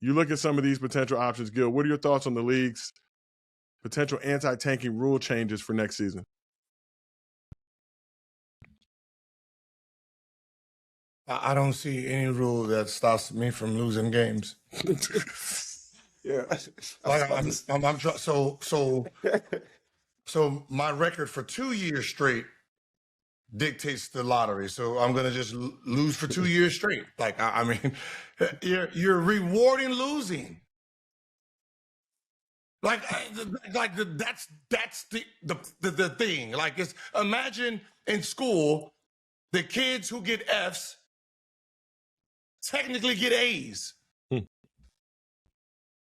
You look at some of these potential options, Gil. What are your thoughts on the league's potential anti-tanking rule changes for next season? I don't see any rule that stops me from losing games. Yeah. Like so my record for 2 years straight dictates the lottery. So I'm gonna just lose for 2 years straight. Like I mean, you're rewarding losing. That's the thing. Like it's imagine in school, the kids who get Fs technically get A's.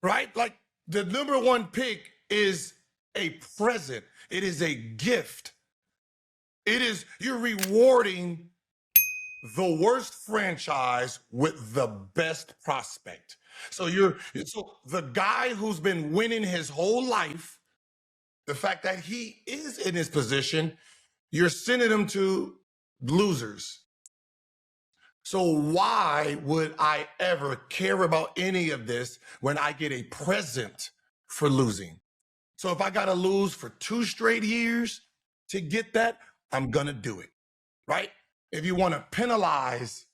Right? Like the number one pick is a present. It is a gift. You're rewarding the worst franchise with the best prospect. So the guy who's been winning his whole life, the fact that he is in his position, you're sending him to losers. So why would I ever care about any of this when I get a present for losing? So if I got to lose for 2 straight years to get that, I'm going to do it, right? If you want to penalize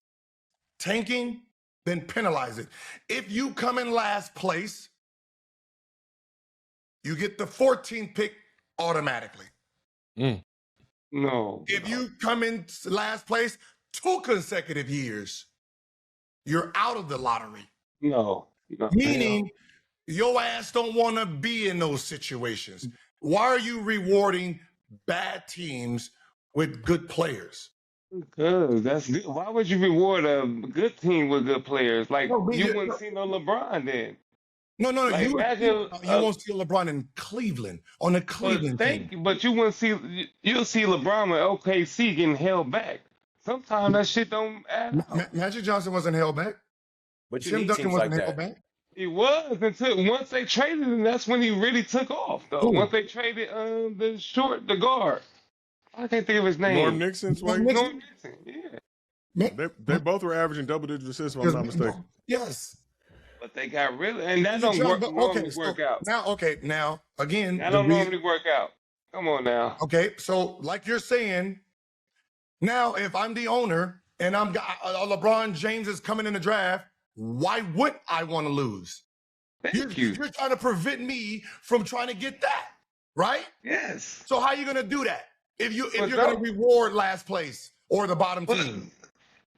tanking, then penalize it. If you come in last place, you get the 14th pick automatically. No. If you come in last place 2 consecutive years, you're out of the lottery. No. Meaning your ass don't want to be in those situations. Why are you rewarding bad teams with good players? Because that's good. Why would you reward a good team with good players? Like No, but you wouldn't see no LeBron then. No. Like, you imagine, won't see LeBron in Cleveland on the Cleveland team. But you wouldn't see. You'll see LeBron with OKC getting held back. Sometimes that shit don't add up. Magic Johnson wasn't held back. But you Tim need Duncan teams wasn't like held that. back. He was until once they traded him. That's when he really took off, though. Who? Once they traded the guard. I can't think of his name. Norm Nixon's way? Norm Nixon. Yeah. They both were averaging double-digit assists, if I'm not mistaken. Yes. But they got really, and that don't normally work out. Now again, That don't normally work out. Come on now. Okay, so like you're saying, now if I'm the owner and I'm LeBron James is coming in the draft, why would I want to lose? Thank you. You're trying to prevent me from trying to get that, right? Yes. So how are you going to do that if you're going to reward last place or the bottom team?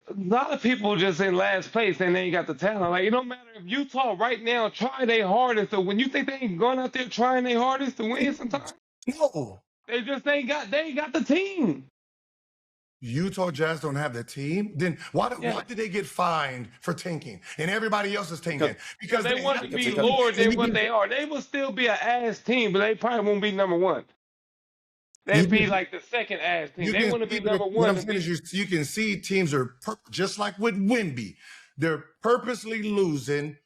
A lot of people just in last place and they ain't got the talent. Like, it don't matter if Utah right now try their hardest. So when you think they ain't going out there trying their hardest to win sometimes, No. they ain't got the team. Utah Jazz don't have the team? Then why did they get fined for tanking and everybody else is tanking? Because they want to be lower than what they are. They will still be an ass team, but they probably won't be number one. They'd be like the second ass team. They want to be number one. What I'm saying is you can see teams are just like with Wemby. They're purposely losing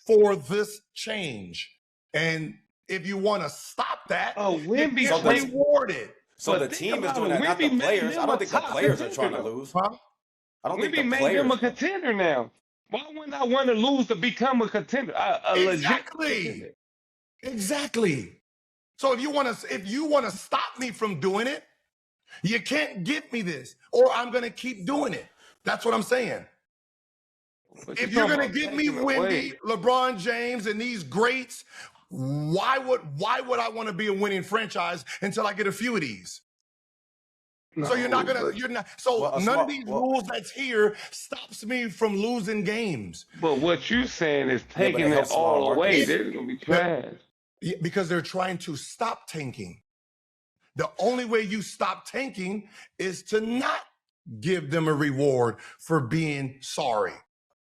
for this change. And if you want to stop that, Wemby get rewarded. So the team is doing that, not the players. I don't think the players are trying to lose. Huh? I don't think the Wemby made players. them a contender now. Why wouldn't I want to lose to become a contender? Exactly. Exactly. So if you want to stop me from doing it, you can't give me this, or I'm going to keep doing it. That's what I'm saying. If you're going to give me Wemby, LeBron James, and these greats, why would I want to be a winning franchise until I get a few of these? So none of these rules that's here stops me from losing games. But what you're saying is taking it all away. They're going to be trash. Yeah, because they're trying to stop tanking. The only way you stop tanking is to not give them a reward for being sorry.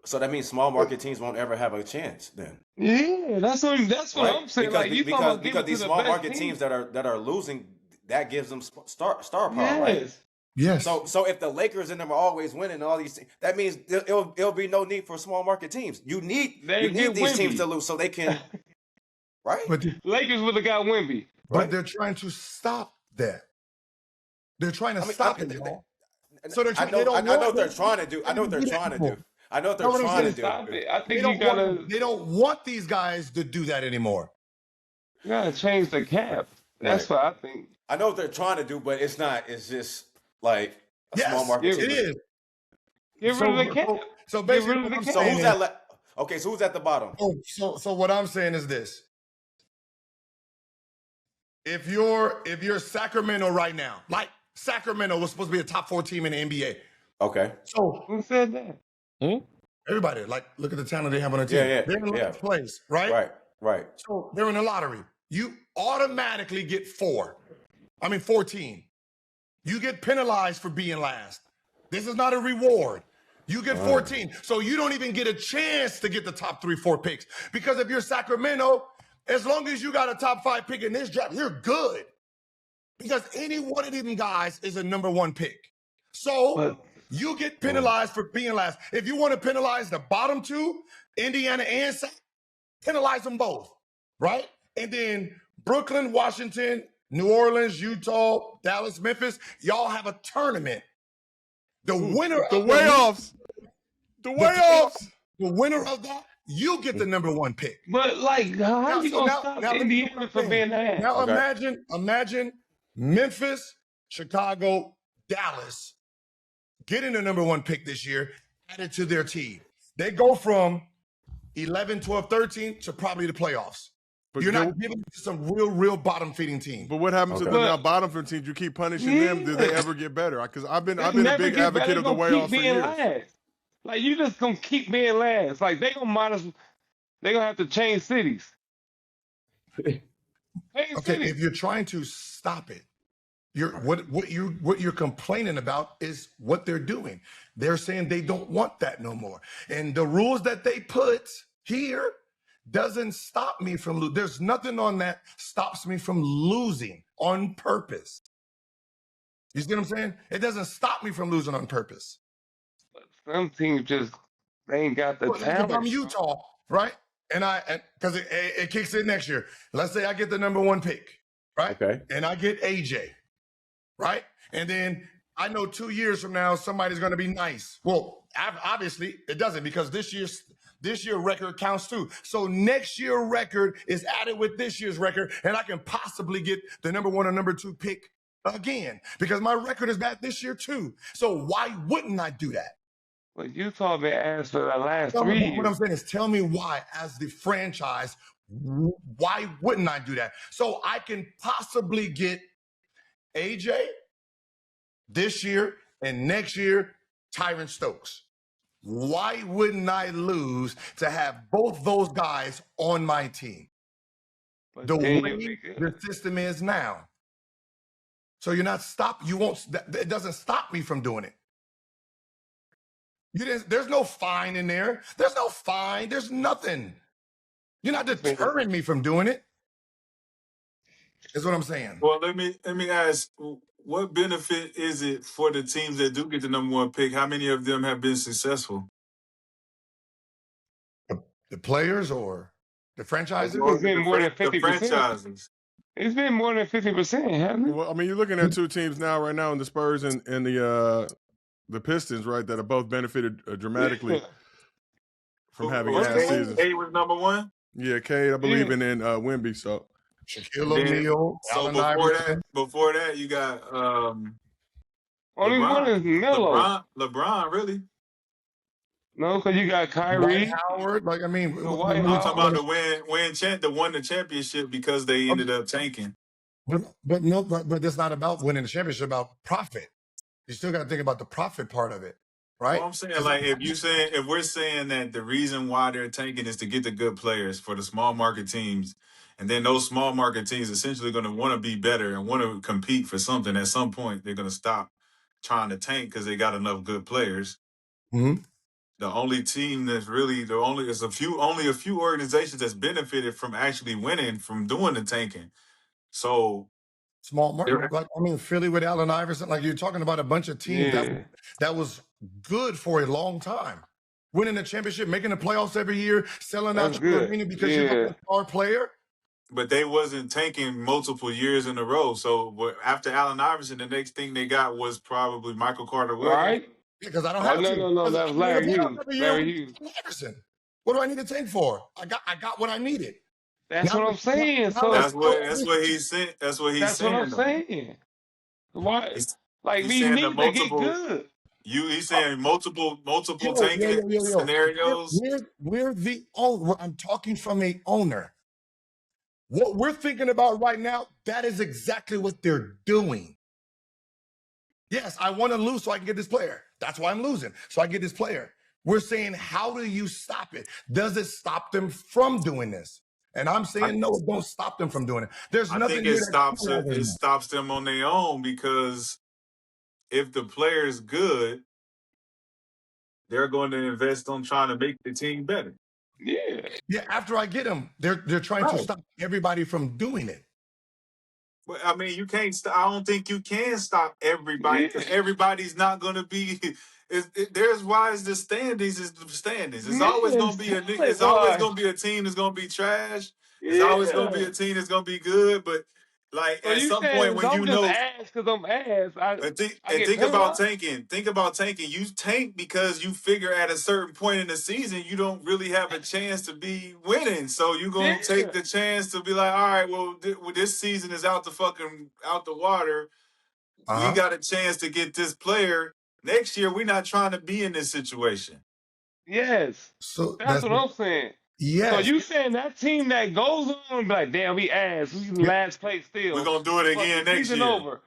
So that means small market teams won't ever have a chance then. Yeah, that's what I'm saying. Because these small market teams that are losing, that gives them star power, right? Yes. So if the Lakers and them are always winning all these, that means it'll be no need for small market teams. You need these teams to lose so they can, right? But Lakers would have got Wemby. But they're trying to stop that. They're trying to stop it. So I know what they're trying to do. I know what they're trying to do. I know what Know they're what I'm trying to saying? do. Stop it. I They think don't want these guys to do that anymore. you gotta change the cap. That's Right. what I think. I know what they're trying to do, but it's not. It's just like a small Yes, market it team. is. Get rid of the cap. So Get basically, rid of what the I'm cap. So saying who's is, that? Okay, so who's at the bottom? so what I'm saying is this: if you're Sacramento right now, like Sacramento was supposed to be a top 4 team in the NBA. Okay. So Who said that? everybody, like, look at the talent they have on the team. Yeah, They're in last place, right? Right. So they're in the lottery. You automatically get 14. You get penalized for being last. This is not a reward. You get 14. So you don't even get a chance to get the top 3, 4 picks. Because if you're Sacramento, as long as you got a top 5 pick in this draft, you're good. Because any one of them guys is a number 1 pick. So you get penalized for being last. If you want to penalize the bottom 2, Indiana and Sac, penalize them both, right? And then Brooklyn, Washington, New Orleans, Utah, Dallas, Memphis, y'all have a tournament. The winner The of way-offs. The way-offs. the winner of that, you get the number 1 pick. But like, how you gonna stop Indiana from being that? Now imagine Memphis, Chicago, Dallas getting the number 1 pick this year added to their team. They go from 11, 12, 13 to probably the playoffs. But you're not giving it to some real bottom feeding team. But what happens to the now bottom feeding teams? You keep punishing them. Do they ever get better? Because I've been a big advocate of the way-offs for years. Last. Like, you just gonna keep being last. Like, they gonna have to change cities. If you're trying to stop it, what you're complaining about is what they're doing. They're saying they don't want that no more. And the rules that they put here doesn't stop me from losing. There's nothing on that stops me from losing on purpose. You see what I'm saying? It doesn't stop me from losing on purpose. But some teams they ain't got the talent. If I'm Utah, right? Because it kicks in next year. Let's say I get the number 1 pick, right? Okay. And I get AJ, right? And then I know 2 years from now somebody's going to be nice. Well, obviously it doesn't, because this year record counts too. So next year record is added with this year's record, and I can possibly get the number 1 or number 2 pick again, because my record is bad this year too. So why wouldn't I do that? Well, Utah been asked for the last 3 years. What I'm saying is, tell me why, as the franchise, why wouldn't I do that? So I can possibly get AJ this year, and next year, Tyron Stokes. Why wouldn't I lose to have both those guys on my team? But the way the system is now. So you're not stopped. It doesn't stop me from doing it. There's no fine in there. There's no fine. There's nothing. You're not deterring me from doing it. Is what I'm saying. Well, let me ask, what benefit is it for the teams that do get the number 1 pick? How many of them have been successful? The players or the franchises? It's been more than 50%. The franchises. It's been more than 50%, hasn't it? Well, I mean, you're looking at 2 teams now, right now, in the Spurs and the Pistons, right, that have both benefited dramatically from having last season. Cade was number 1? Yeah, Cade, I believe, and then Wemby. So Shaquille O'Neal. So before that, you got only LeBron. one is Melo. LeBron, really? No, because you got Kyrie. Dwight Howard. Like, I mean, we're talking about the won the championship because they ended up tanking. But it's not about winning the championship. It's about profit. You still got to think about the profit part of it, right? Well, I'm saying, like, if we're saying that the reason why they're tanking is to get the good players for the small market teams, and then those small market teams essentially going to want to be better and want to compete for something, at some point they're going to stop trying to tank because they got enough good players. Mm-hmm. The only team that's really only a few organizations that's benefited from actually winning from doing the tanking. So small market, like, I mean, Philly with Allen Iverson, like, you're talking about a bunch of teams that was good for a long time. Winning the championship, making the playoffs every year, selling out your arena because you're a star player. But they wasn't tanking multiple years in a row. So after Allen Iverson, the next thing they got was probably Michael Carter Williams. Right. Because I don't Oh have no, to. no, no, that was Larry Hughes. Larry Hughes. Anderson. What do I need to tank for? I got what I needed. That's what I'm saying. Now let's So That's what he's saying. That's what he's that's what I'm saying though. saying. Why? He's, Like he's we saying the need to get multiple. good. He's saying multiple tanking Yo. scenarios. We're the owner. I'm talking from a owner. What we're thinking about right now, that is exactly what they're doing. Yes, I want to lose so I can get this player. That's why I'm losing. So I get this player. We're saying, how do you stop it? Does it stop them from doing this? And I'm saying, no, it don't stop them from doing it. There's I nothing think here it that stops them on their own because if the player is good, they're going to invest on trying to make the team better. Yeah. After I get them, they're trying to stop everybody from doing it. Well, I mean, you can't. I don't think you can stop everybody because everybody's not going to be. There's why is the standings is the standings. It's always going to be It's always going to be a team that's going to be trash. It's always going to be a team that's going to be good. But like So at you some point saying when you I'm just know. ass because I'm ass? I get Think about penalized? tanking. Think about tanking. You tank because you figure at a certain point in the season you don't really have a chance to be winning. So you're gonna take the chance to be like, all right, well, this season is out the water. We got a chance to get this player. Next year, we're not trying to be in this situation. Yes. So that's what I'm saying. Yes. So you saying that team that goes on be like, damn, we ass, we in last place still. We're gonna do it again next year.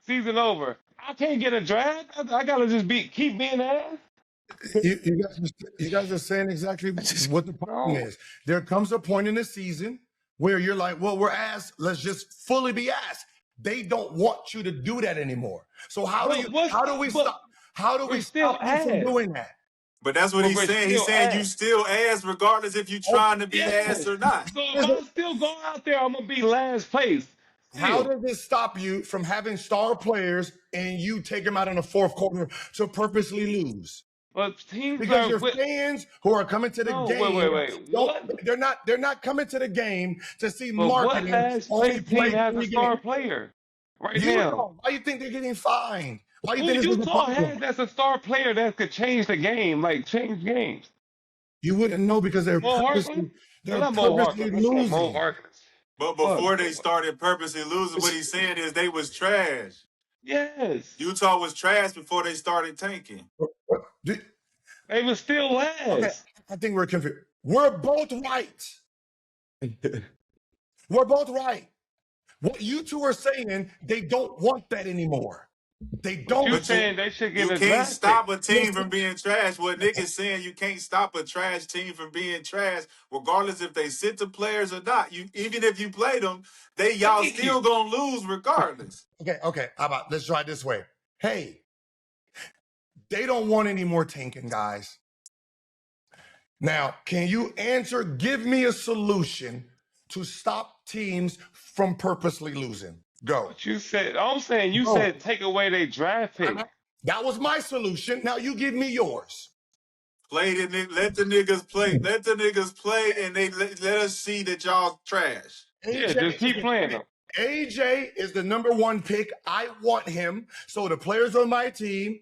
Season over. I can't get a draft. I gotta just keep being ass. You guys are saying exactly what the problem is. There comes a point in the season where you're like, well, we're ass. Let's just fully be ass. They don't want you to do that anymore. So how do we stop you from doing that? But that's what he's saying. He's saying you still ass regardless if you're trying to be ass or not. So if I still go out there, I'm gonna be last place. How does this stop you from having star players and you take them out in the fourth quarter to purposely lose? But teams because your fans who are coming to the game, wait. They're not coming to the game to see but marketing. What last place team has a star player right now? Why do you think they're getting fined? Why do you Who think Utah has that's a star player that could change the game, like change games? You wouldn't know because they're purposely losing. But before they started purposely losing, what he's saying is they was trash. Yes. Utah was trash before they started tanking. They was still last. Okay, I think we're confused. We're both right. We're both right. What you two are saying, they don't want that anymore. They don't. You're saying they should get You can't stop a team from being trash. What Nick is saying, you can't stop a trash team from being trash, regardless if they sit the players or not. Even if you play them, y'all still gonna lose regardless. Okay. How about let's try it this way? Hey, they don't want any more tanking, guys. Now, can you give me a solution to stop teams from purposely losing? Go. What you said, I'm saying you said take away their draft pick. That was my solution. Now you give me yours. Let the niggas play. Let the niggas play, and let us see that y'all trash. Just keep playing them. AJ is the #1 pick. I want him. So the players on my team,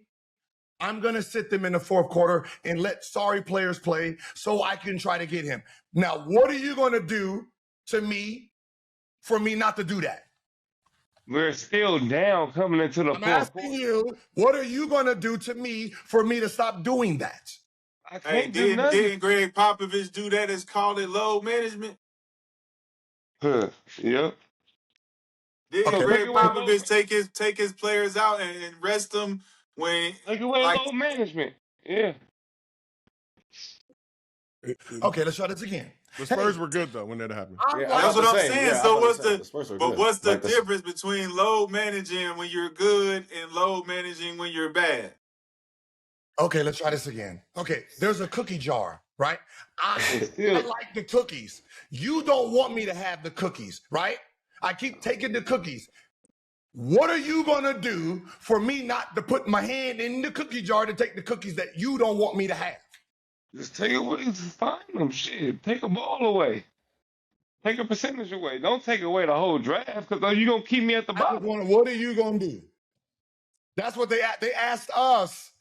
I'm going to sit them in the fourth quarter and let sorry players play so I can try to get him. Now, what are you going to do to me for me not to do that? We're still down coming into the fourth quarter. I'm asking you, what are you going to do to me for me to stop doing that? I can't do nothing. Didn't Greg Popovich do that? It's called it load management. Yep. Didn't Greg Popovich take his players out and rest them when take away load management? Yeah. Okay, let's try this again. The Spurs were good though when that happened. That's what I'm saying. Yeah, so what's the difference between load managing when you're good and load managing when you're bad? Okay, let's try this again. Okay, there's a cookie jar, right? I like the cookies. You don't want me to have the cookies, right? I keep taking the cookies. What are you gonna do for me not to put my hand in the cookie jar to take the cookies that you don't want me to have? Just take away, just find them. Shit, take a ball away. Take a percentage away. Don't take away the whole draft because you're going to keep me at the bottom. What are you going to do? That's what they asked us.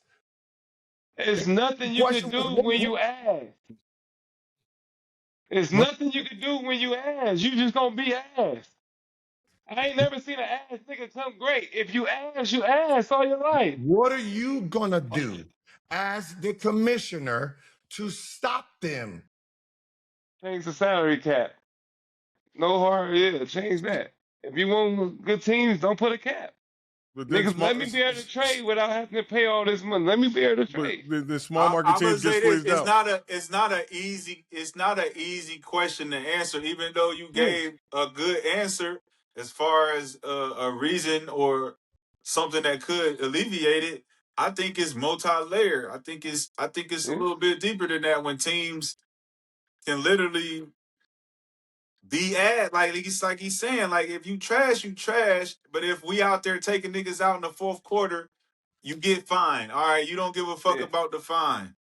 It's nothing you Question can do was, when you ask. It's nothing you can do when you ask. You just gonna be asked. I ain't never seen an ass nigga come great. If you ask all your life. what are you gonna do as the commissioner to stop them? Change the salary cap. No hard, yeah, change that. If you want good teams, don't put a cap. But then Niggas, let me be able to trade without having to pay all this money. Let me be able to but trade. the small market I'm gonna teams get say this: squeezed out. it's not an easy question to answer. Even though you gave a good answer as far as a reason or something that could alleviate it, I think it's multi-layered. I think it's a little bit deeper than that. When teams can literally be like he's saying, like if you trash, you trash. But if we out there taking niggas out in the fourth quarter, you get fined. All right, you don't give a fuck about the fine.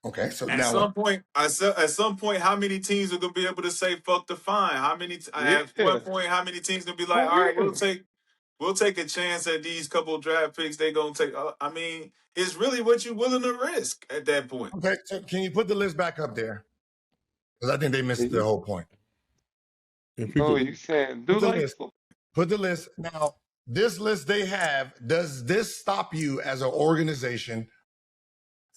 Okay, so At now some point, how many teams are gonna be able to say fuck the fine? How many? Yeah. At one point, how many teams gonna be like, all right, we'll take a chance at these couple draft picks. They gonna take. I mean, it's really what you willing to risk at that point. okay, so can you put the list back up there? Because I think they missed the whole point. Oh, you saying do Put the like list. Put the list. Now, this list they have, does this stop you as an organization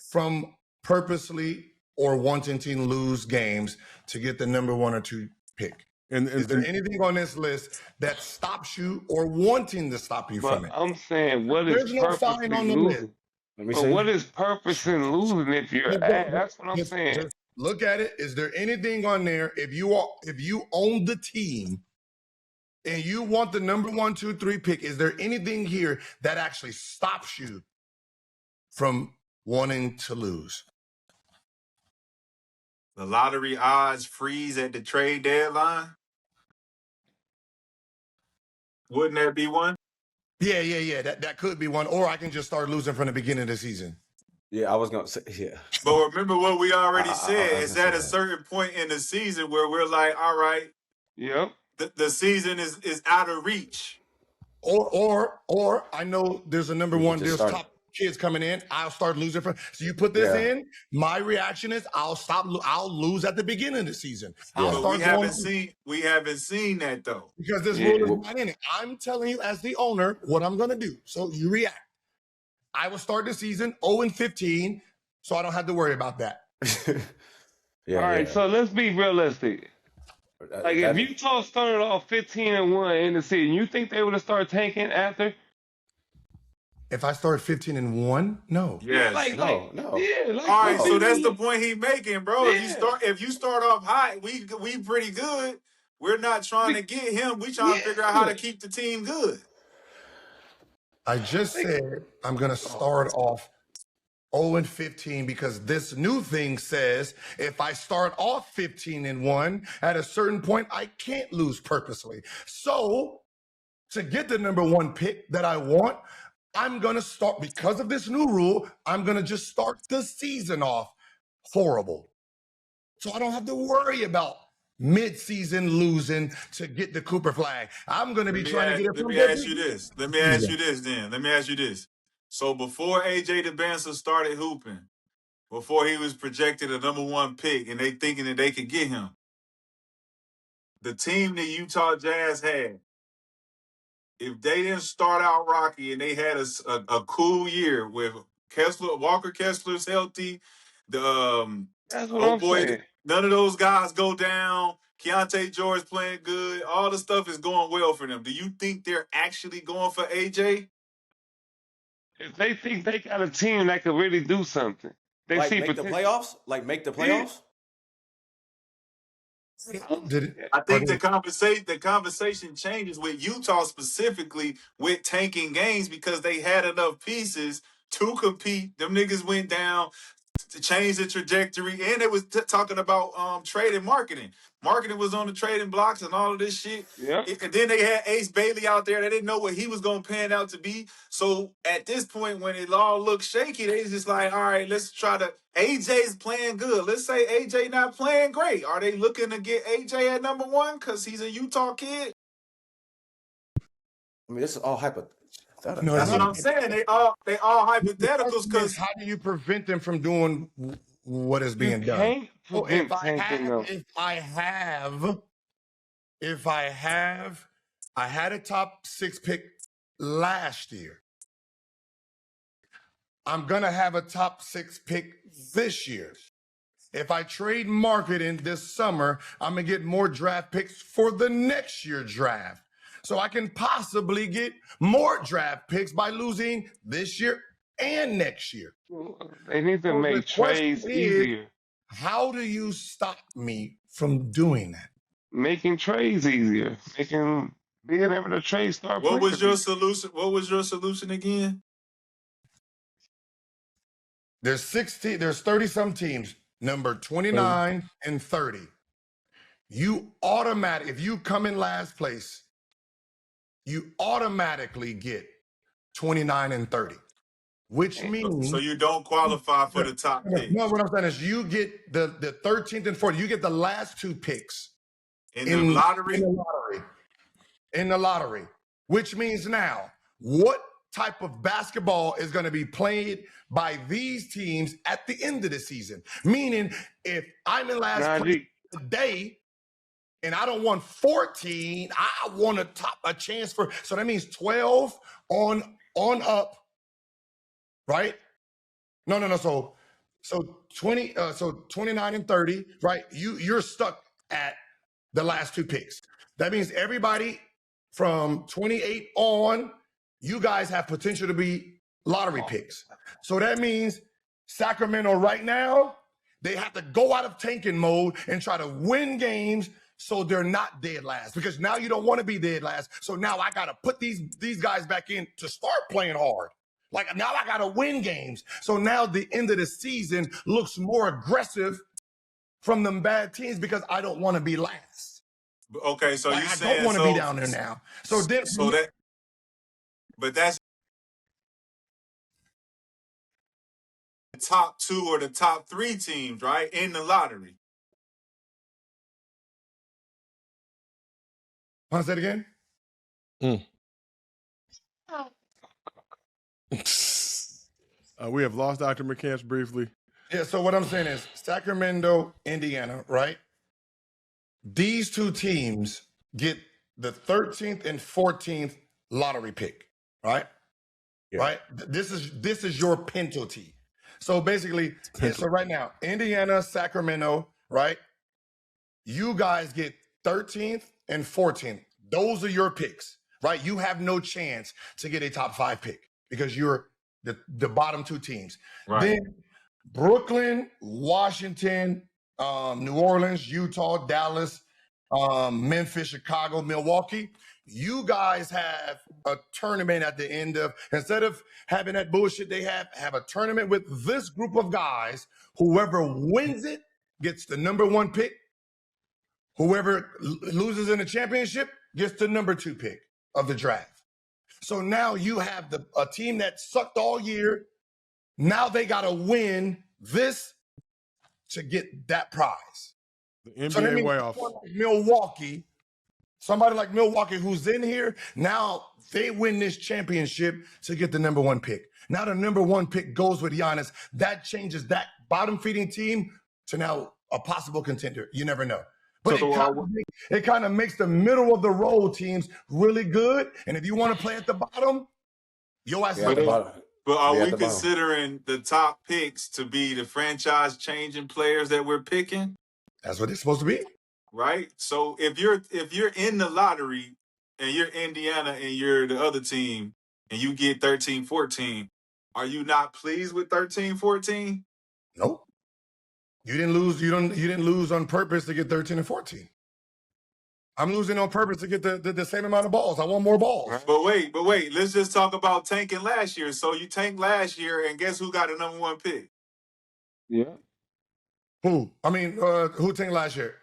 from purposely or wanting to lose games to get the number 1 or 2 pick? And is there anything on this list that stops you or wanting to stop you from it? I'm saying, what is There's no fine purposely on the list. losing? Let me But see. what is purpose in losing if you're ass? That's what I'm saying. Just look at it. Is there anything on there if you own the team and you want the number 1, 2, 3 pick? Is there anything here that actually stops you from wanting to lose? The lottery odds freeze at the trade deadline. Wouldn't that be one? Yeah. That could be one. Or I can just start losing from the beginning of the season. Yeah, I was gonna say, yeah. But remember what we already said. It's at a certain point in the season where we're like, all right, Yep. the season is out of reach. Or I know there's a number 1, there's top kids coming in. I'll start losing from. So you put this in. My reaction is I'll lose at the beginning of the season. But we haven't seen that though. Because this rule is not in it. I'm telling you as the owner what I'm gonna do. So you react. I will start the season 0-15, so I don't have to worry about that. All right, so let's be realistic. Like if Utah started off 15-1 in the season, you think they would have started tanking after? If I start 15-1, no. Yes. No. Yeah. All right, so that's the point he's making, bro. If you start off hot, we pretty good. We're not trying to get him. We trying to figure out how to keep the team good. I just said I'm gonna start off 0-15 because this new thing says if I start off 15-1, at a certain point, I can't lose purposely. So to get the number 1 pick that I want, I'm going to start, because of this new rule, I'm going to just start the season off horrible. So I don't have to worry about mid-season losing to get the Cooper flag. I'm going to be trying to get it from. Let me ask you this. So before AJ DeBanza started hooping, before he was projected a number 1 pick and they thinking that they could get him, the team the Utah Jazz had, if they didn't start out rocky and they had a cool year with Walker Kessler's healthy, that's what I'm saying. None of those guys go down. Keontae George playing good. All the stuff is going well for them. Do you think they're actually going for AJ? If they think they got a team that could really do something, they like see make the playoffs. Like make the playoffs. I think the conversation changes with Utah specifically with tanking games because they had enough pieces to compete. Them niggas went down to change the trajectory, and it was talking about trade and marketing. Marketing was on the trading blocks and all of this shit. Yeah. And then they had Ace Bailey out there. They didn't know what he was going to pan out to be. So at this point, when it all looked shaky, they just like, all right, let's try to. AJ's playing good. Let's say AJ not playing great. Are they looking to get AJ at number 1 because he's a Utah kid? I mean, this is all No, That's what I'm saying. They all hypotheticals because how do you prevent them from doing what is being done? Can't So prevent tanking though. I had a top 6 pick last year. I'm gonna have a top 6 pick this year. If I trade marketing this summer, I'm gonna get more draft picks for the next year draft. So I can possibly get more draft picks by losing this year and next year. They need to So make the question trades is, easier. how do you stop me from doing that? Making trades easier. Being able to trade star what players. was your solution? What was your solution again? There's 30 some teams, number 29 and 30. If you come in last place, you automatically get 29 and 30, which means So you don't qualify for the top pick. No, what I'm saying is you get the 13th and 14th, you get the last 2 picks in the lottery. In the lottery, which means now what type of basketball is going to be played by these teams at the end of the season? Meaning, if I'm in last place today and I don't want 14, I want a chance for. So that means 12 on up, right? No. So 29 and 30, right? You're stuck at the last 2 picks. That means everybody from 28 on, you guys have potential to be lottery picks. So that means Sacramento right now, they have to go out of tanking mode and try to win games so they're not dead last, because now you don't want to be dead last. So now I got to put these guys back in to start playing hard. Like now I got to win games. So now the end of the season looks more aggressive from them bad teams because I don't want to be last. Okay, so I don't want to be down there now. But that's the top 2 or the top 3 teams, right, in the lottery. Want to say it again? We have lost Dr. McCants briefly. Yeah, so what I'm saying is Sacramento, Indiana, right? These 2 teams get the 13th and 14th lottery pick, right? Yeah. Right? This is your penalty. So basically, so right now, Indiana, Sacramento, right? You guys get 13th and 14th. Those are your picks, right? You have no chance to get a top 5 pick because you're the bottom 2 teams. Right. Then Brooklyn, Washington, New Orleans, Utah, Dallas, Memphis, Chicago, Milwaukee. You guys have a tournament at the end of, instead of having that bullshit they have a tournament with this group of guys. Whoever wins it gets the number 1 pick. Whoever loses in the championship gets the number 2 pick of the draft. So now you have a team that sucked all year. Now they got to win this to get that prize. The NBA way off. Somebody like Milwaukee who's in here, now they win this championship to get the number 1 pick. Now the number 1 pick goes with Giannis. That changes that bottom feeding team to now a possible contender. You never know. But it kind of makes the middle of the road teams really good. And if you want to play at the bottom, your ass is at the bottom. But are we considering the top picks to be the franchise-changing players that we're picking? That's what it's supposed to be. Right? So if you're in the lottery and you're Indiana and you're the other team and you get 13, 14, are you not pleased with 13, 14? Nope. You didn't lose. You didn't lose on purpose to get 13 and 14. I'm losing on purpose to get the same amount of balls. I want more balls. But wait. Let's just talk about tanking last year. So you tanked last year, and guess who got the number 1 pick? Yeah. Who? I mean, who tanked last year?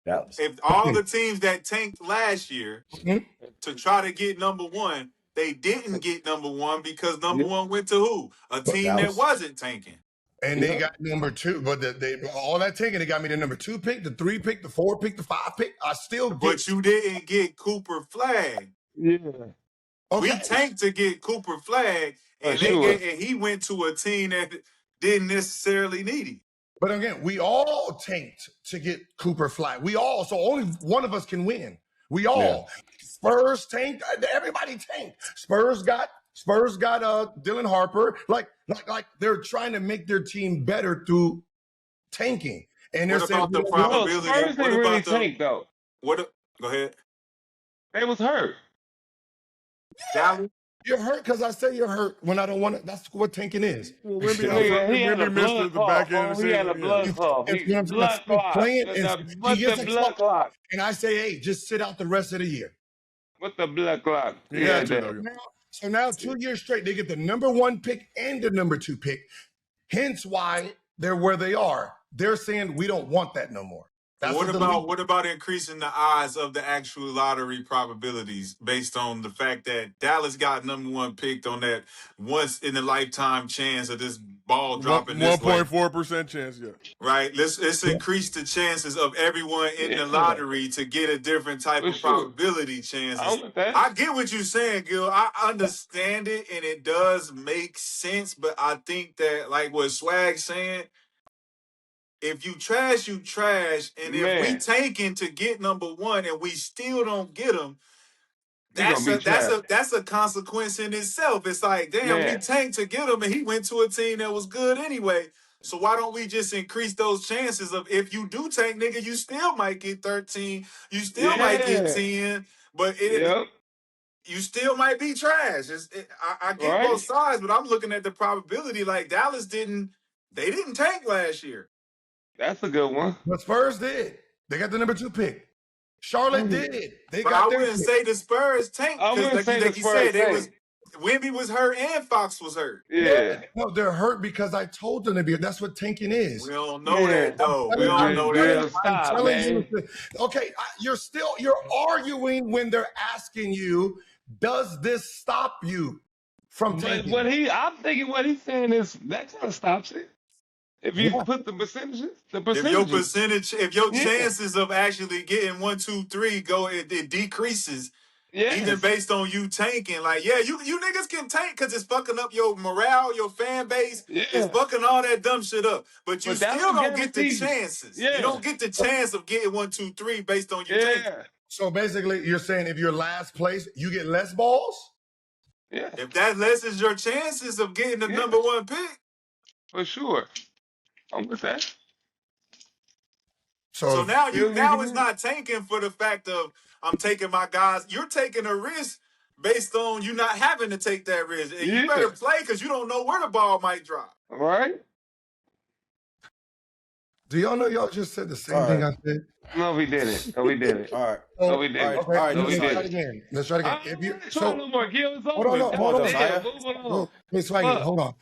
Dallas. If all the teams that tanked last year to try to get number 1, they didn't get number 1 because number 1 went to who? A team that wasn't tanking. And they got number 2, but all that taking, they got me the number 2 pick, the 3 pick, the 4 pick, the 5 pick. I still get. But you didn't get Cooper Flag. Yeah. We tanked to get Cooper Flag, and and he went to a team that didn't necessarily need him. But again, we all tanked to get Cooper Flag. We all, so only one of us can win. We all. Spurs tanked. Everybody tanked. Spurs got Dylan Harper. Like they're trying to make their team better through tanking. And they're saying the probability? Spurs didn't really tank though. Go ahead. They was hurt. Dallas? You're hurt because I say you're hurt when I don't want it. That's what tanking is. Well, Wemby had a blood clot. He had a blood clot. Blood clot. And I say, hey, just sit out the rest of the year. With the blood clot. So now 2 years straight, they get the number 1 pick and the number 2 pick. Hence why they're where they are. They're saying we don't want that no more. What about increasing the odds of the actual lottery probabilities based on the fact that Dallas got number 1 picked on that once in a lifetime chance of this ball dropping 1.4% chance, right? Let's increase the chances of everyone in the lottery to get a different type of probability chances. I get what you're saying, Gil. I understand it and it does make sense, but I think that like what Swag's saying, if you trash, you trash. And if we tanking to get number 1 and we still don't get them, that's a consequence in itself. It's like, damn, we tanked to get him and he went to a team that was good anyway. So why don't we just increase those chances of if you do tank, nigga, you still might get 13. You still might get 10. But you still might be trash. I get both sides, but I'm looking at the probability like Dallas didn't tank last year. That's a good one. But Spurs did. They got the number 2 pick. Charlotte did. I wouldn't say the Spurs tanked. Like you said, Wemby was hurt and Fox was hurt. Yeah. No, they're hurt because I told them to be. That's what tanking is. We don't know that though. We don't know that. I'm telling you. Okay, you're arguing when they're asking you, does this stop you from tanking? I'm thinking what he's saying is that kind of stops it. If you put the percentages. If your chances of actually getting 1, 2, 3 go, it decreases. Even based on you tanking. Like, you niggas can tank because it's fucking up your morale, your fan base. It's fucking all that dumb shit up. But you still don't get the chances. You don't get the chance of getting 1, 2, 3 based on you tanking. So basically, you're saying if you're last place, you get less balls? Yeah. If that lessens your chances of getting the number 1 pick. For sure. I'm with that. So now it's not tanking for the fact of I'm taking my guys. You're taking a risk based on you not having to take that risk. And you better play because you don't know where the ball might drop. All right. Do y'all know y'all just said the same thing I said? No, we didn't. All right. No, we didn't. All right. No, we Let's try didn't. it again. Let's try it again. If you no more, Gil, it's over. Hold on. Hold on. Hold on.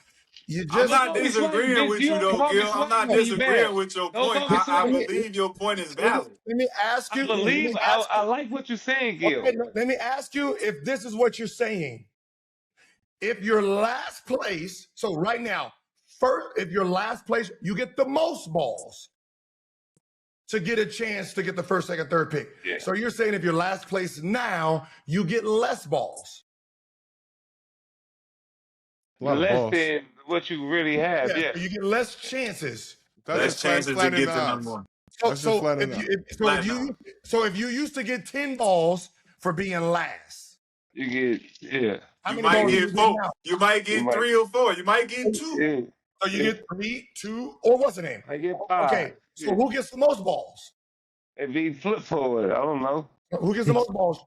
I'm not disagreeing with you, though, Gil. I'm not disagreeing with your point. I believe your point is valid. Let me ask you. I like what you're saying, Gil. Okay, let me ask you if this is what you're saying. If you're last place, so right now, first, if you're last place, you get the most balls to get a chance to get the first, second, third pick. Yeah. So you're saying if you're last place now, you get less balls. Less than what you really have, You get less chances. Less chances to get the number 1. So if you used to get 10 balls for being last, you get You might get 4. You might get 3 or 4. You might get 2. So you get 3, 2, or what's the name? I get 5. Okay. So who gets the most balls? If he flip forward, I don't know. Who gets the most balls?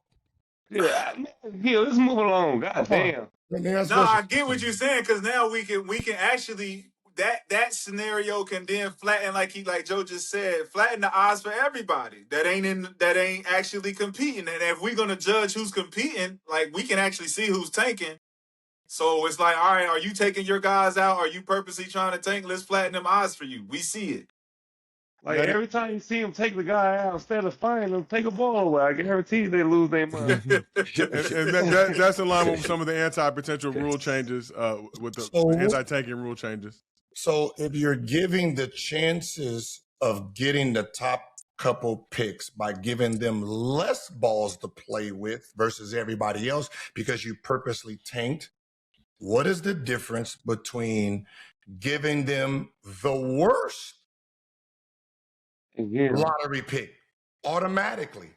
Let's move along. God damn. I get what you're saying because now we can actually that scenario can then flatten like Joe just said, flatten the odds for everybody that ain't actually competing. And if we're gonna judge who's competing, like we can actually see who's tanking. So it's like, all right, are you taking your guys out? Are you purposely trying to tank? Let's flatten them odds for you. We see it. Like every time you see him take the guy out, instead of firing him, take a ball away. I guarantee they lose their money. and that's in line with some of the anti-potential rule changes, with the anti-tanking rule changes. So if you're giving the chances of getting the top couple picks by giving them less balls to play with versus everybody else because you purposely tanked. What is the difference between giving them the worst lottery pick automatically?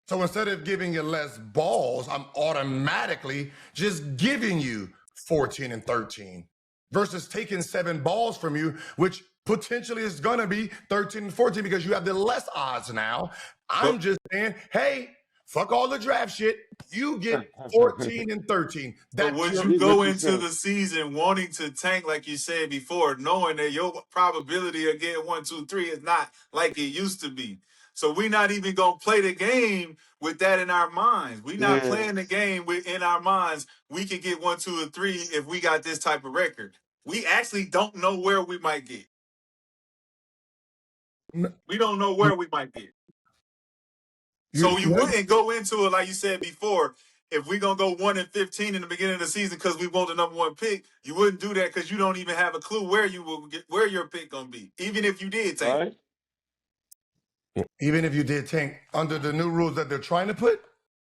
So instead of giving you less balls, I'm automatically just giving you 14 and 13 versus taking 7 balls from you, which potentially is going to be 13 and 14 because you have the less odds now. I'm just saying, hey, fuck all the draft shit. You get 14 and 13. But would you go into the season wanting to tank like you said before, knowing that your probability of getting 1, 2, 3 is not like it used to be? So we're not even gonna play the game with that in our minds. We're not playing the game in our minds. We could get 1, 2, or 3 if we got this type of record. We actually don't know where we might get. We don't know where we might get. So you wouldn't go into it like you said before. If we're gonna go 1 and 15 in the beginning of the season because we want the number 1 pick, you wouldn't do that because you don't even have a clue where you will get where your pick gonna be, even if you did tank. Right. Even if you did tank under the new rules that they're trying to put,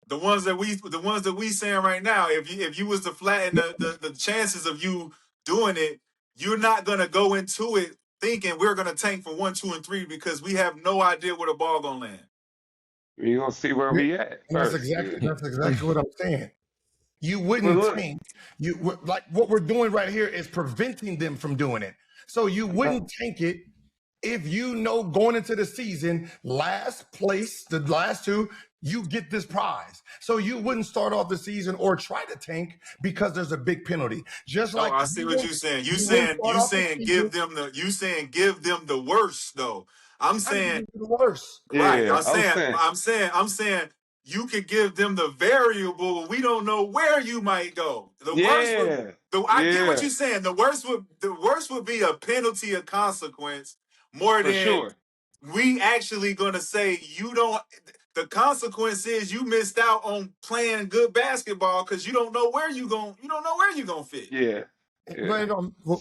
the ones that we saying right now, if you was to flatten the chances of you doing it, you're not gonna go into it thinking we're gonna tank for 1, 2, and 3 because we have no idea where the ball gonna land. We're gonna see where we at. That's exactly what I'm saying. You wouldn't tank. Like what we're doing right here is preventing them from doing it. So you wouldn't tank it if you know going into the season, last place, the last 2, you get this prize. So you wouldn't start off the season or try to tank because there's a big penalty. Just like I see what you're saying. You saying give them the worst though. I'm saying the worst. Right. Yeah, I'm saying you could give them the variable. We don't know where you might go. The worst I get what you're saying. The worst would be a penalty or consequence more than we actually gonna say you don't. The consequence is you missed out on playing good basketball because you don't know where you don't know where you're gonna fit. Yeah. But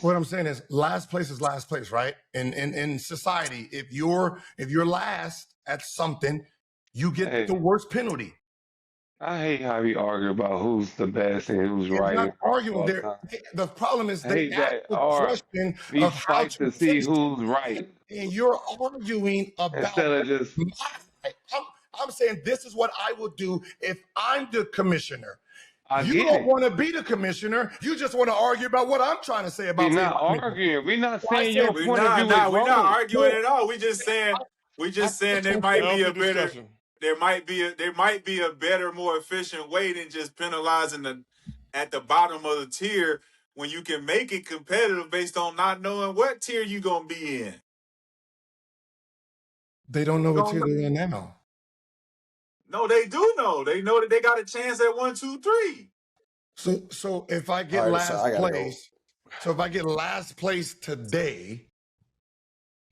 what I'm saying is last place is last place, right? In society, if you're last at something, you get the worst penalty. I hate how we argue about who's the best and who's right. Not arguing. The problem is they ask the question of how to see who's right, and you're arguing about instead of just. I'm saying this is what I will do if I'm the commissioner. You don't want to be the commissioner. You just want to argue about what I'm trying to say about. We're not arguing. We're not saying your point of view is wrong. We're not arguing at all. We just saying there might be a better. There might be a better, more efficient way than just penalizing at the bottom of the tier when you can make it competitive based on not knowing what tier you're gonna be in. They don't know what tier they're in now. No, they do know. They know that they got a chance at 1, 2, 3. So if I get if I get last place today,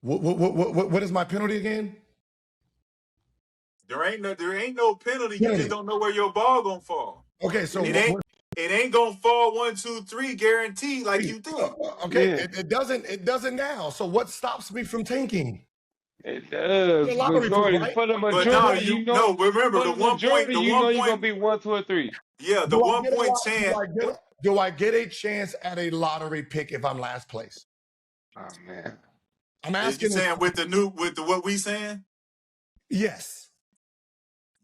what is my penalty again? There ain't no penalty. You just don't know where your ball gonna fall. Okay, so it ain't gonna fall 1, 2, 3 guaranteed like you think. Okay, it doesn't now. So what stops me from tanking? It does. For the majority, remember the 1 point. You're gonna be 1, 2, or 3. Yeah, the 1 point chance. Do I get a chance at a lottery pick if I'm last place? Oh man, I'm asking. You saying with what we saying? Yes.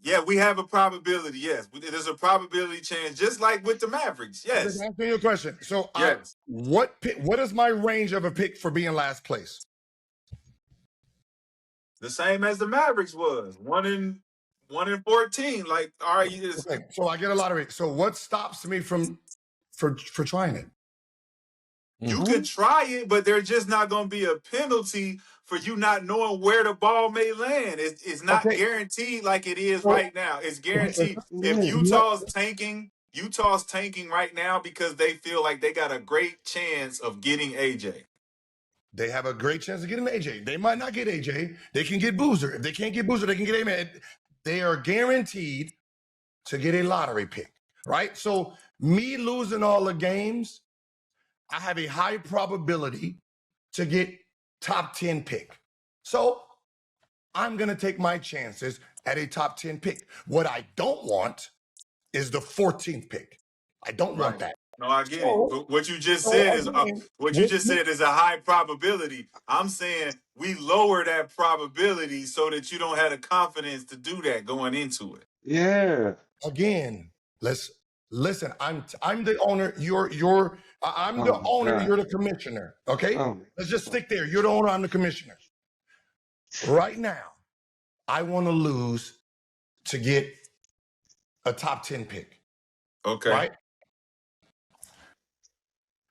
Yeah, we have a probability. Yes, there's a probability chance, just like with the Mavericks. Yes. I'm asking you a question. So, yes. What is my range of a pick for being last place? The same as the Mavericks was 1 in 14. Like, all right, okay, so I get a lottery. So, what stops me from trying it? You can try it, but there's just not going to be a penalty for you not knowing where the ball may land. It's not guaranteed like it is right now. It's guaranteed. If Utah's tanking right now because they feel like they got a great chance of getting AJ. They have a great chance of getting AJ. They might not get AJ. They can get Boozer. If they can't get Boozer, they can get A-Man. They are guaranteed to get a lottery pick, right? So me losing all the games, I have a high probability to get top 10 pick. So I'm going to take my chances at a top 10 pick. What I don't want is the 14th pick. I don't want that. No, I get it. So, But what you just said is a high probability. I'm saying we lower that probability so that you don't have the confidence to do that going into it. Yeah. Again, listen. I'm the owner. I'm the owner. God. You're the commissioner. Okay. Oh. Let's just stick there. You're the owner. I'm the commissioner. Right now, I want to lose to get a top 10 pick. Okay. Right.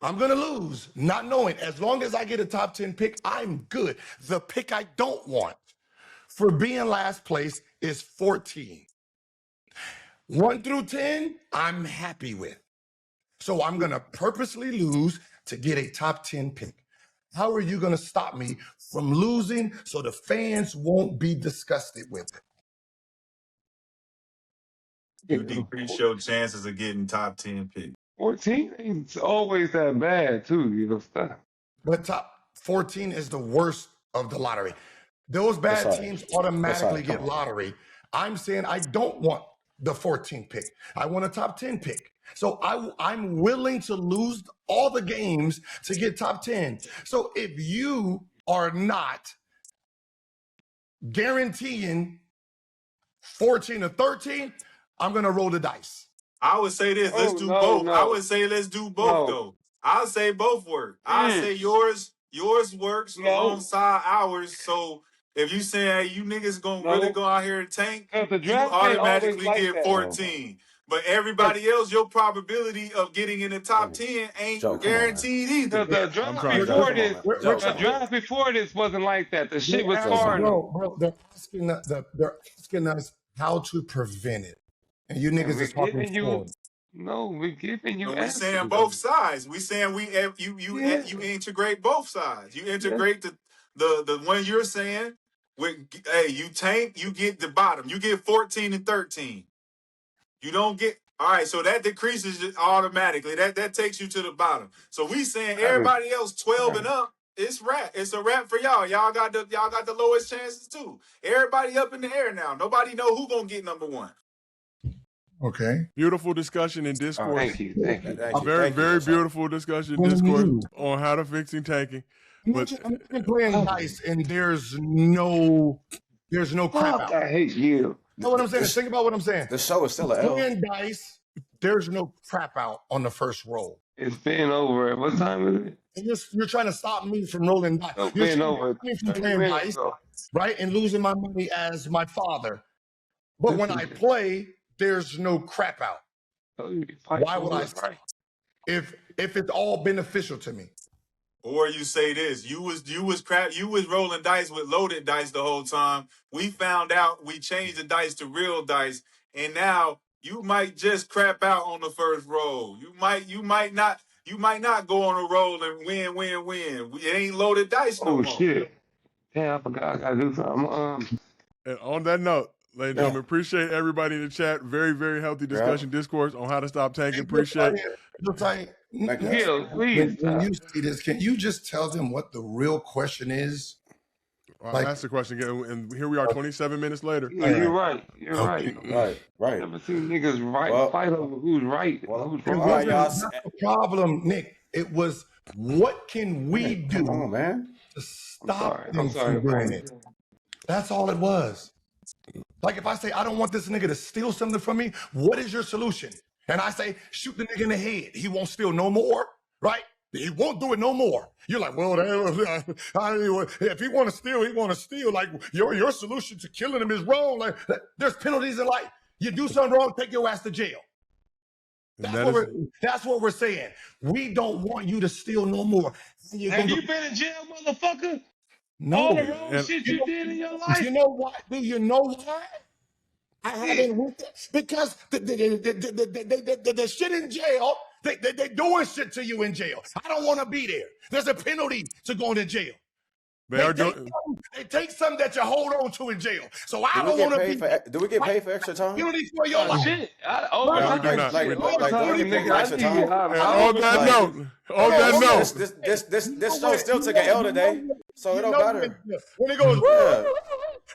I'm going to lose, not knowing. As long as I get a top 10 pick, I'm good. The pick I don't want for being last place is 14. 1 through 10, I'm happy with. So I'm going to purposely lose to get a top 10 pick. How are you going to stop me from losing so the fans won't be disgusted with it? You decrease your chances of getting top 10 picks. 14 ain't always that bad, too. You know, stuff. But top 14 is the worst of the lottery. Those bad teams automatically get lottery. I'm saying I don't want the 14th pick. I want a top 10 pick. So I'm willing to lose all the games to get top 10. So if you are not guaranteeing 14 or 13, I'm going to roll the dice. I would say this. Let's do both. No. I would say let's do both, though. I'll say both work. I'll say yours works alongside ours. So if you say, hey, you niggas really go out here and tank, you automatically get 14. But everybody else, your probability of getting in the top 10 ain't guaranteed either. The draft before this wasn't like that. The shit was hard. Bro, they're asking us how to prevent it. And you niggas is talking forward. No, we're giving you. We're saying both sides. We're saying you integrate both sides. You integrate the one you're saying with you tank, you get the bottom. You get 14 and 13. You don't get all right, so that decreases it automatically. That takes you to the bottom. So we saying everybody else 12 and up, it's wrap. It's a wrap for y'all. Y'all got the lowest chances too. Everybody up in the air now. Nobody know who gonna get number 1. Okay. Beautiful discussion in discourse. Thank you. Very beautiful discussion in discourse on how to fixing tanking. But I'm playing dice and there's no crap out. I hate you. You know what I'm saying? Think about what I'm saying. The show is still an L. Playing dice, there's no crap out on the first roll. It's been over. What time is it? And you're trying to stop me from rolling dice. It's been over. Me from playing dice, right? And losing my money as my father. But when I play, there's no crap out. Why would I stop? If it's all beneficial to me? Or you say this, you was rolling dice with loaded dice the whole time. We found out, we changed the dice to real dice, and now you might just crap out on the first roll. You might not go on a roll and win. It ain't loaded dice no more. Oh shit. Yeah, I forgot I gotta do something. And on that note, ladies and gentlemen, appreciate everybody in the chat. Very, very healthy discussion, discourse on how to stop tanking. Appreciate Gil, please. When you see this, can you just tell them what the real question is? I'll ask the question again, and here we are 27 minutes later. Yeah, you're right. You're right. Right. Never seen niggas fight over who's right. Who's It wrong. wasn't not the problem, Nick. It was what can we do to stop them from doing it? That's all it was. Like if I say, I don't want this nigga to steal something from me, what is your solution? And I say, shoot the nigga in the head. He won't steal no more, right? He won't do it no more. You're like, well, if he want to steal, he want to steal. Like your solution to killing him is wrong. Like there's penalties in life. You do something wrong, take your ass to jail. That's what we're saying. We don't want you to steal no more. Have you been in jail, motherfucker? No. All the wrong shit you did in your life. You know what? Do you know why? I haven't went because the shit in jail, they doing shit to you in jail. I don't want to be there. There's a penalty to going to jail. They take something that you hold on to in jail. So I don't want to be there. Do we get paid for extra time? Penalty for your life. Shit. On that note, this show still took an L today, so it don't matter. When it goes,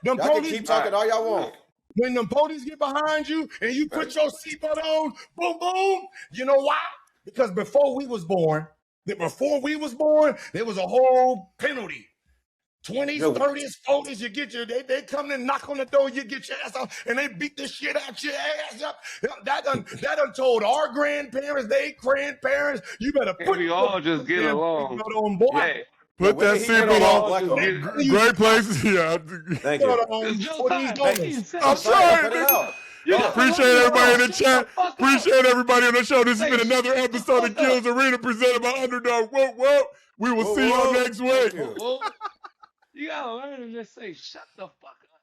Them Y'all can police, keep talking all y'all want. when them police get behind you and you put your seatbelt on, boom, boom. You know why? Because before we was born, there was a whole penalty. 20s, 30s, 40s, you get your, they come and knock on the door, you get your ass out, and they beat the shit out your ass up. That done told our grandparents, you better put we all just get along. on, boy. Hey, Put that seatbelt on. Great place. Yeah. Thank you. I'm trying. Appreciate everybody in the chat. Appreciate everybody on the show. This has been another episode of Gil's Arena presented by Underdog. Whoa, whoa. We will see y'all next week. You gotta learn to just say, shut the fuck up.